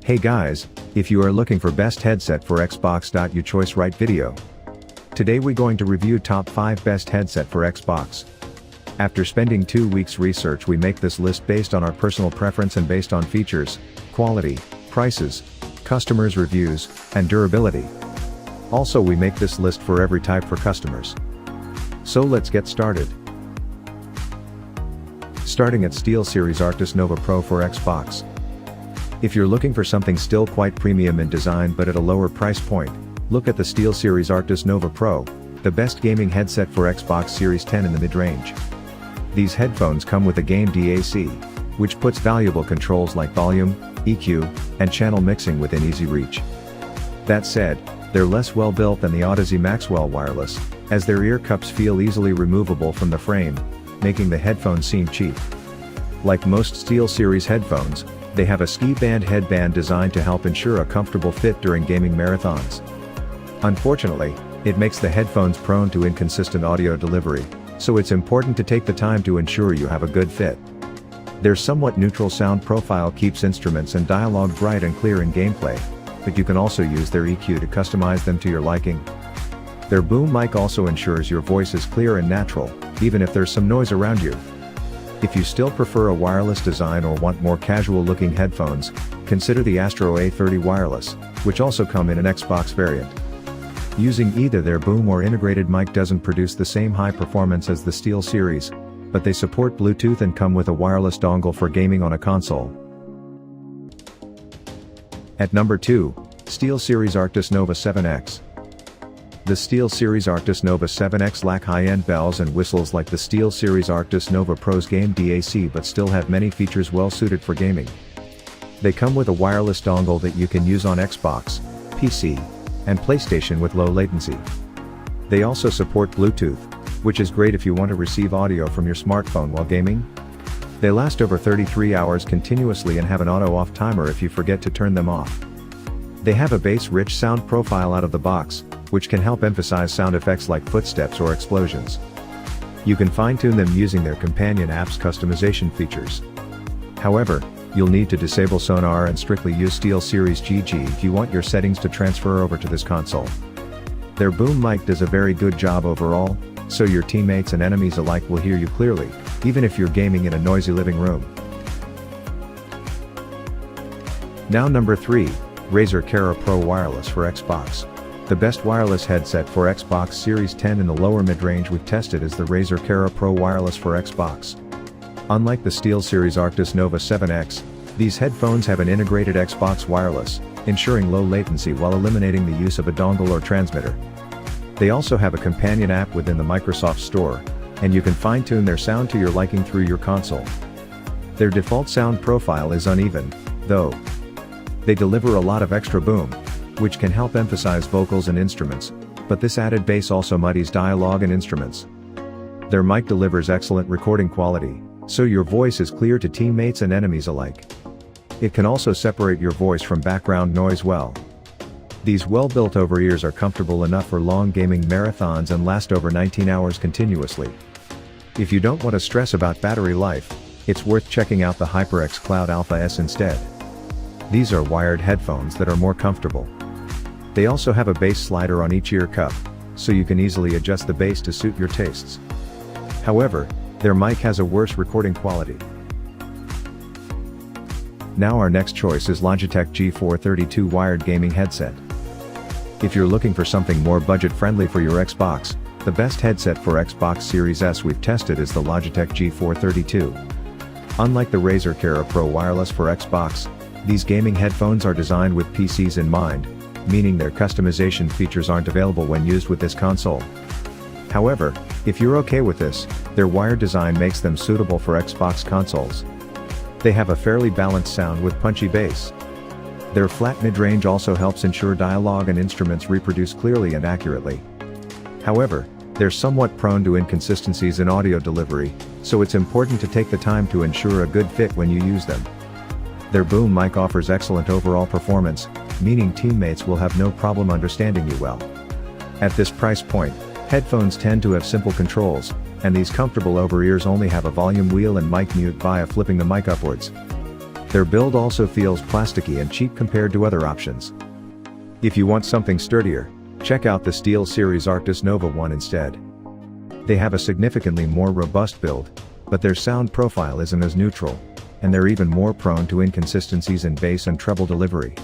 Hey guys, if you are looking for best headset for Xbox, you choice right video. Today we going to review top 5 best headset for Xbox. After spending 2 weeks research, we make this list based on our personal preference and based on features, quality, prices, customers' reviews, and durability. Also we make this list for every type for customers. So let's get started. Starting at SteelSeries Arctis Nova Pro for Xbox. If you're looking for something still quite premium in design but at a lower price point, look at the SteelSeries Arctis Nova Pro, the best gaming headset for Xbox Series 10 in the mid-range. These headphones come with a game DAC, which puts valuable controls like volume, EQ, and channel mixing within easy reach. That said, they're less well built than the Odyssey Maxwell Wireless, as their ear cups feel easily removable from the frame, making the headphones seem cheap. Like most SteelSeries headphones, they have a ski band headband designed to help ensure a comfortable fit during gaming marathons. Unfortunately, it makes the headphones prone to inconsistent audio delivery, so it's important to take the time to ensure you have a good fit. Their somewhat neutral sound profile keeps instruments and dialogue bright and clear in gameplay, but you can also use their EQ to customize them to your liking. Their boom mic also ensures your voice is clear and natural, even if there's some noise around you. If you still prefer a wireless design or want more casual-looking headphones, consider the Astro A30 Wireless, which also come in an Xbox variant. Using either their boom or integrated mic doesn't produce the same high performance as the SteelSeries, but they support Bluetooth and come with a wireless dongle for gaming on a console. At number 2, SteelSeries Arctis Nova 7X. The SteelSeries Arctis Nova 7X lack high-end bells and whistles like the SteelSeries Arctis Nova Pro's game DAC, but still have many features well suited for gaming. They come with a wireless dongle that you can use on Xbox, PC, and PlayStation with low latency. They also support Bluetooth, which is great if you want to receive audio from your smartphone while gaming. They last over 33 hours continuously and have an auto-off timer if you forget to turn them off. They have a bass-rich sound profile out of the box, which can help emphasize sound effects like footsteps or explosions. You can fine-tune them using their companion app's customization features. However, you'll need to disable sonar and strictly use SteelSeries GG if you want your settings to transfer over to this console. Their boom mic does a very good job overall, so your teammates and enemies alike will hear you clearly, even if you're gaming in a noisy living room. Now number 3, Razer Kaira Pro Wireless for Xbox. The best wireless headset for Xbox Series 10 in the lower mid-range we've tested is the Razer Kaira Pro Wireless for Xbox. Unlike the SteelSeries Arctis Nova 7X, these headphones have an integrated Xbox wireless, ensuring low latency while eliminating the use of a dongle or transmitter. They also have a companion app within the Microsoft Store, and you can fine-tune their sound to your liking through your console. Their default sound profile is uneven, though. They deliver a lot of extra boom, which can help emphasize vocals and instruments, but this added bass also muddies dialogue and instruments. Their mic delivers excellent recording quality, so your voice is clear to teammates and enemies alike. It can also separate your voice from background noise well. These well-built over-ears are comfortable enough for long gaming marathons and last over 19 hours continuously. If you don't want to stress about battery life, it's worth checking out the HyperX Cloud Alpha S instead. These are wired headphones that are more comfortable. They also have a bass slider on each ear cup, so you can easily adjust the bass to suit your tastes. However, their mic has a worse recording quality. Now our next choice is Logitech G432 wired gaming headset. If you're looking for something more budget-friendly for your Xbox, the best headset for Xbox Series S we've tested is the Logitech G432. Unlike the Razer Kaira Pro Wireless for Xbox, these gaming headphones are designed with PCs in mind, meaning their customization features aren't available when used with this console. However, if you're okay with this, their wired design makes them suitable for Xbox consoles. They have a fairly balanced sound with punchy bass. Their flat mid-range also helps ensure dialogue and instruments reproduce clearly and accurately. However, they're somewhat prone to inconsistencies in audio delivery, so it's important to take the time to ensure a good fit when you use them. Their boom mic offers excellent overall performance, meaning teammates will have no problem understanding you well. At this price point, headphones tend to have simple controls, and these comfortable over-ears only have a volume wheel and mic mute via flipping the mic upwards. Their build also feels plasticky and cheap compared to other options. If you want something sturdier, check out the SteelSeries Arctis Nova 1 instead. They have a significantly more robust build, but their sound profile isn't as neutral, and they're even more prone to inconsistencies in bass and treble delivery.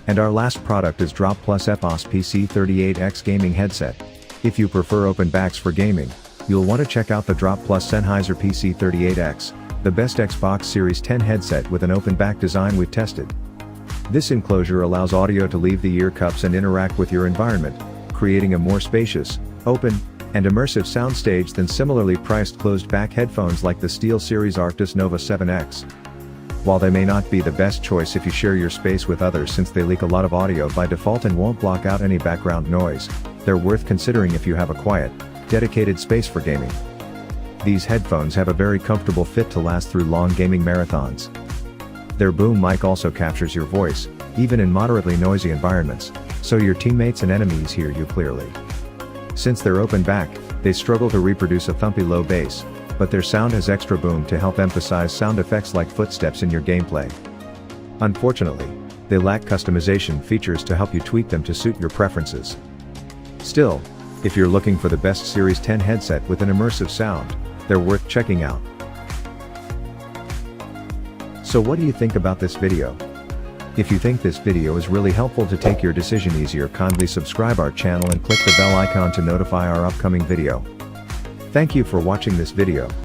And our last product is Drop Plus EPOS PC38X gaming headset. If you prefer open backs for gaming, you'll want to check out the Drop Plus Sennheiser PC38X, the best Xbox Series 10 headset with an open back design we've tested. This enclosure allows audio to leave the ear cups and interact with your environment, creating a more spacious, open, and immersive soundstage than similarly priced closed-back headphones like the SteelSeries Arctis Nova 7X. While they may not be the best choice if you share your space with others since they leak a lot of audio by default and won't block out any background noise, they're worth considering if you have a quiet, dedicated space for gaming. These headphones have a very comfortable fit to last through long gaming marathons. Their boom mic also captures your voice, even in moderately noisy environments, so your teammates and enemies hear you clearly. Since they're open back, they struggle to reproduce a thumpy low bass, but their sound has extra boom to help emphasize sound effects like footsteps in your gameplay. Unfortunately, they lack customization features to help you tweak them to suit your preferences. Still, if you're looking for the best Series 10 headset with an immersive sound, they're worth checking out. So what do you think about this video? If you think this video is really helpful to take your decision easier, kindly subscribe our channel and click the bell icon to notify our upcoming video. Thank you for watching this video.